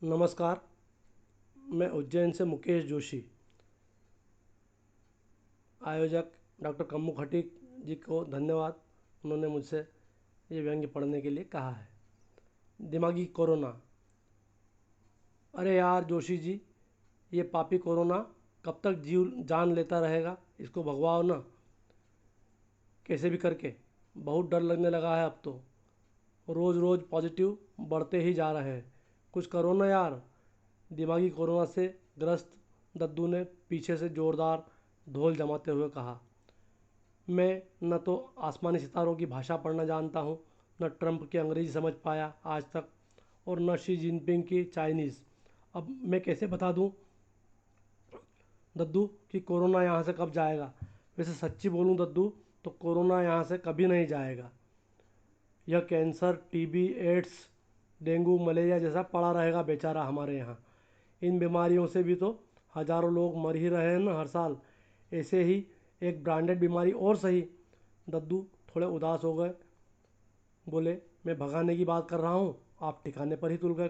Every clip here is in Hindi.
नमस्कार। मैं उज्जैन से मुकेश जोशी, आयोजक डॉक्टर कम्मू खटीक जी को धन्यवाद। उन्होंने मुझसे ये व्यंग्य पढ़ने के लिए कहा है। दिमागी कोरोना। अरे यार जोशी जी, ये पापी कोरोना कब तक जीव जान लेता रहेगा? इसको भगवाओ ना, कैसे भी करके। बहुत डर लगने लगा है अब तो। रोज़ रोज़ पॉजिटिव बढ़ते ही जा रहे हैं। कुछ करो ना यार। दिमागी कोरोना से ग्रस्त दद्दू ने पीछे से ज़ोरदार ढोल जमाते हुए कहा। मैं न तो आसमानी सितारों की भाषा पढ़ना जानता हूँ, न ट्रंप की अंग्रेज़ी समझ पाया आज तक, और न शी जिनपिंग की चाइनीज़। अब मैं कैसे बता दूँ दद्दू कि कोरोना यहाँ से कब जाएगा? वैसे सच्ची बोलूँ दद्दू, तो कोरोना यहाँ से कभी नहीं जाएगा। यह cancer, TB, AIDS, dengue, malaria जैसा पड़ा रहेगा बेचारा हमारे यहाँ। इन बीमारियों से भी तो हज़ारों लोग मर ही रहे हैं ना हर साल। ऐसे ही एक ब्रांडेड बीमारी और सही। दद्दू थोड़े उदास हो गए, बोले, मैं भगाने की बात कर रहा हूँ, आप ठिकाने पर ही तुल गए।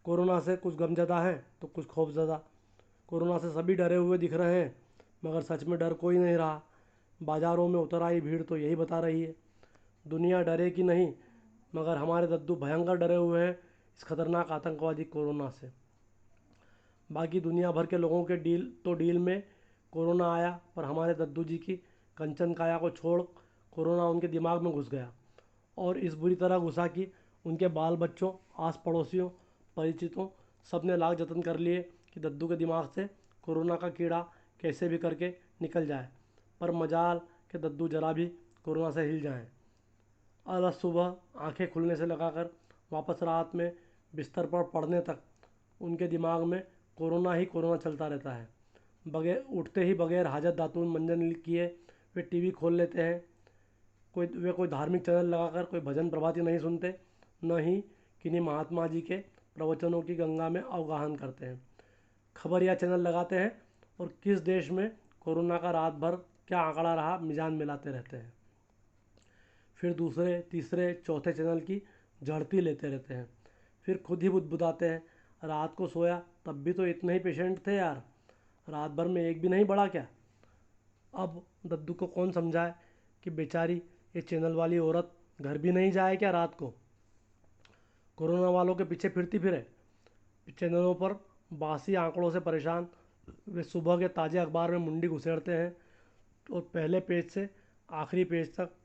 कोरोना से कुछ गमज़दा है तो कुछ खौफज़दा। कोरोना से सभी डरे हुए दिख रहे हैं, मगर सच में डर कोई नहीं रहा। बाज़ारों में उतर आई भीड़ तो यही बता रही है। दुनिया डरे कि नहीं, मगर हमारे दद्दू भयंकर डरे हुए हैं इस खतरनाक आतंकवादी कोरोना से। बाकी दुनिया भर के लोगों के डील में कोरोना आया, पर हमारे दद्दू जी की कंचन काया को छोड़ कोरोना उनके दिमाग में घुस गया, और इस बुरी तरह घुसा कि उनके बाल बच्चों, आस पड़ोसियों, परिचितों सब ने लाख जतन कर लिए कि दद्दू के दिमाग से कोरोना का कीड़ा कैसे भी करके निकल जाए। पर मजाल के दद्दू जरा भी कोरोना से हिल जाएं। अलग सुबह आंखें खुलने से लगाकर वापस रात में बिस्तर पर पड़ने तक उनके दिमाग में कोरोना ही कोरोना चलता रहता है। बगैर उठते ही बगैर हाजत दातून मंजन किए वे टीवी खोल लेते हैं। कोई धार्मिक चैनल लगाकर कोई भजन प्रभाती नहीं सुनते, न ही किन्हीं महात्मा जी के प्रवचनों की गंगा में अवगाहन करते हैं। खबर या चैनल लगाते हैं और किस देश में कोरोना का रात भर क्या आंकड़ा रहा मिजान मिलाते रहते हैं। फिर दूसरे, तीसरे, चौथे चैनल की झड़ती लेते रहते हैं। फिर खुद ही बुदबुदाते हैं, रात को सोया तब भी तो इतने ही पेशेंट थे यार, रात भर में एक भी नहीं बढ़ा क्या? अब दद्दू को कौन समझाए कि बेचारी ये चैनल वाली औरत घर भी नहीं जाए क्या रात को? कोरोना वालों के पीछे फिरती फिरे। चैनलों पर बासी आंकड़ों से परेशान वे सुबह के ताज़े अखबार में मुंडी घुसेड़ते हैं और पहले पेज से आखिरी पेज तक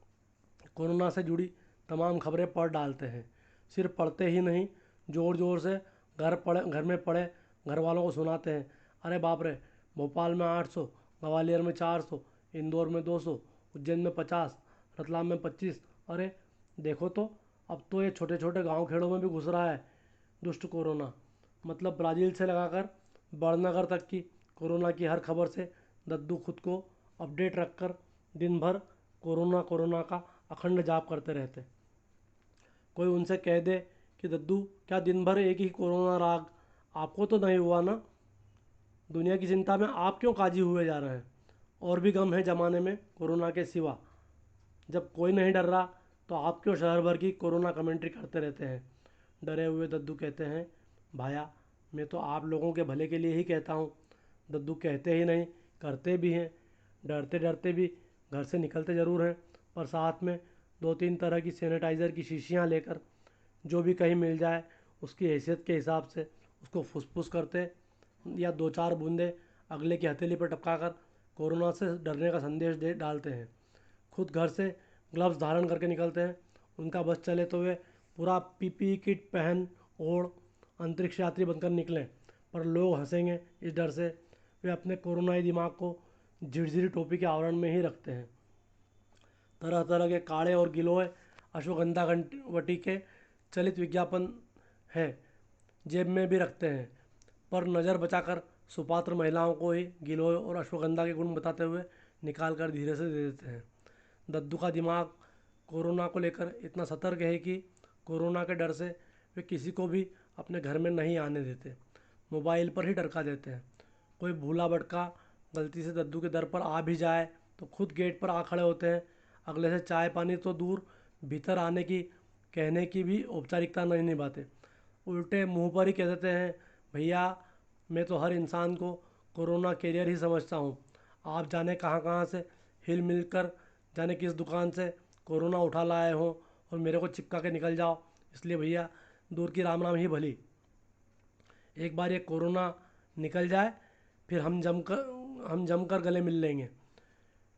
कोरोना से जुड़ी तमाम खबरें पढ़ डालते हैं। सिर्फ पढ़ते ही नहीं, ज़ोर ज़ोर से घर में पड़े घर वालों को सुनाते हैं। अरे बाप रे, भोपाल में 800, ग्वालियर में 400, इंदौर में 200, उज्जैन में 50, रतलाम में 25। अरे देखो तो, अब तो ये छोटे छोटे गांव खेड़ों में भी घुस रहा है दुष्ट कोरोना। मतलब ब्राज़ील से लगाकर बड़नगर तक की कोरोना की हर खबर से दद्दू खुद को अपडेट रखकर दिन भर कोरोना कोरोना का अखंड जाप करते रहते। कोई उनसे कह दे कि दद्दू, क्या दिन भर एक ही कोरोना राग आपको तो नहीं हुआ ना? दुनिया की चिंता में आप क्यों काजी हुए जा रहे हैं? और भी गम है ज़माने में कोरोना के सिवा। जब कोई नहीं डर रहा तो आप क्यों शहर भर की कोरोना कमेंट्री करते रहते हैं? डरे हुए दद्दू कहते हैं, भाया, मैं तो आप लोगों के भले के लिए ही कहता हूँ। दद्दू कहते ही नहीं, करते भी हैं। डरते डरते भी घर से निकलते ज़रूर हैं, पर साथ में 2-3 तरह की सैनिटाइज़र की शीशियाँ लेकर जो भी कहीं मिल जाए उसकी हैसियत के हिसाब से उसको फुसफुस करते, या 2-4 बूंदे अगले की हथेली पर टपका कर कोरोना से डरने का संदेश दे डालते हैं। खुद घर से ग्लव्स धारण करके निकलते हैं। उनका बस चले तो वे पूरा पीपीई किट पहन ओढ़ अंतरिक्ष यात्री बनकर निकलें, पर लोग हंसेंगे इस डर से वे अपने कोरोनाई दिमाग को झिरझिरी टोपी के आवरण में ही रखते हैं। तरह तरह के काढ़े और गिलोय अश्वगंधा वटी के चलित विज्ञापन है, जेब में भी रखते हैं, पर नज़र बचाकर सुपात्र महिलाओं को ही गिलोय और अश्वगंधा के गुण बताते हुए निकाल कर धीरे से दे देते हैं। दद्दू का दिमाग कोरोना को लेकर इतना सतर्क है कि कोरोना के डर से वे किसी को भी अपने घर में नहीं आने देते, मोबाइल पर ही डरका देते हैं। कोई भूला भटका गलती से दद्दू के दर पर आ भी जाए तो खुद गेट पर आ खड़े होते हैं। अगले से चाय पानी तो दूर, भीतर आने की कहने की भी औपचारिकता नहीं निभाते। उल्टे मुंह पर ही कह देते हैं, भैया मैं तो हर इंसान को कोरोना कैरियर ही समझता हूँ। आप जाने कहाँ कहाँ से हिल मिल कर जाने किस दुकान से कोरोना उठा लाए हो और मेरे को चिपका के निकल जाओ। इसलिए भैया दूर की राम राम ही भली। एक बार ये कोरोना निकल जाए फिर हम जमकर गले मिल लेंगे।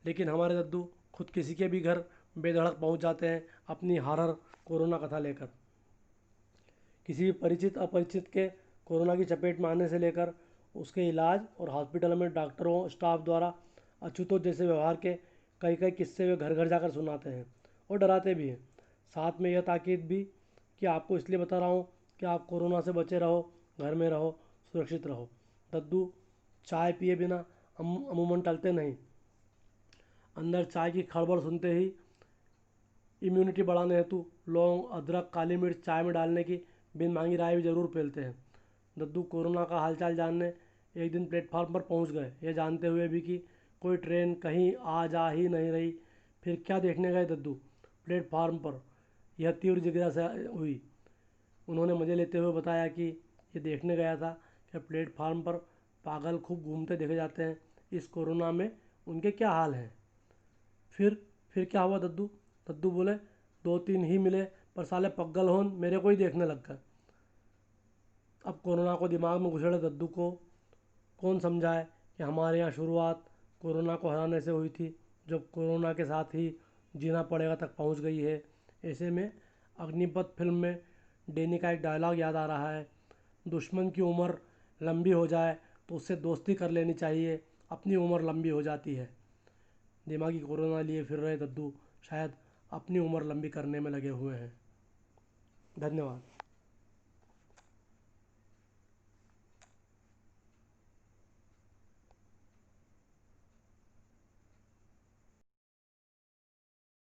लेकिन हमारे दद्दू खुद किसी के भी घर बेधड़क पहुंच जाते हैं अपनी हॉरर कोरोना कथा लेकर। किसी भी परिचित अपरिचित के कोरोना की चपेट में आने से लेकर उसके इलाज और हॉस्पिटल में डॉक्टरों स्टाफ द्वारा अछूतों जैसे व्यवहार के कई कई किस्से वे घर घर जाकर सुनाते हैं और डराते भी हैं। साथ में यह ताकीद भी कि आपको इसलिए बता रहा हूँ कि आप कोरोना से बचे रहो, घर में रहो, सुरक्षित रहो। दद्दू चाय पिए बिना अमूमन टलते नहीं। अंदर चाय की खड़बड़ सुनते ही इम्यूनिटी बढ़ाने हेतु लौंग, अदरक, काली मिर्च चाय में डालने की बिन मांगी राय भी जरूर फैलते हैं। दद्दू कोरोना का हालचाल जानने एक दिन प्लेटफार्म पर पहुंच गए, यह जानते हुए भी कि कोई ट्रेन कहीं आ जा ही नहीं रही। फिर क्या देखने गए दद्दू प्लेटफार्म पर? यह तीव्र जिज्ञासा हुई। उन्होंने मज़े लेते हुए बताया कि ये देखने गया था कि प्लेटफार्म पर पागल खूब घूमते देखे जाते हैं, इस कोरोना में उनके क्या हाल हैं। फिर फिर क्या हुआ दद्दू? दद्दू बोले, दो तीन ही मिले पर साले पग्गल होन मेरे को ही देखने लग गए। अब कोरोना को दिमाग में घुसेड़े दद्दू को कौन समझाए कि हमारे यहाँ शुरुआत कोरोना को हराने से हुई थी, जब कोरोना के साथ ही जीना पड़ेगा तक पहुँच गई है। ऐसे में अग्निपथ फिल्म में डैनी का एक डायलॉग याद आ रहा है, दुश्मन की उम्र लंबी हो जाए तो उससे दोस्ती कर लेनी चाहिए, अपनी उम्र लंबी हो जाती है। दिमागी कोरोना लिए फिर रहे दद्दू शायद अपनी उम्र लंबी करने में लगे हुए हैं। धन्यवाद।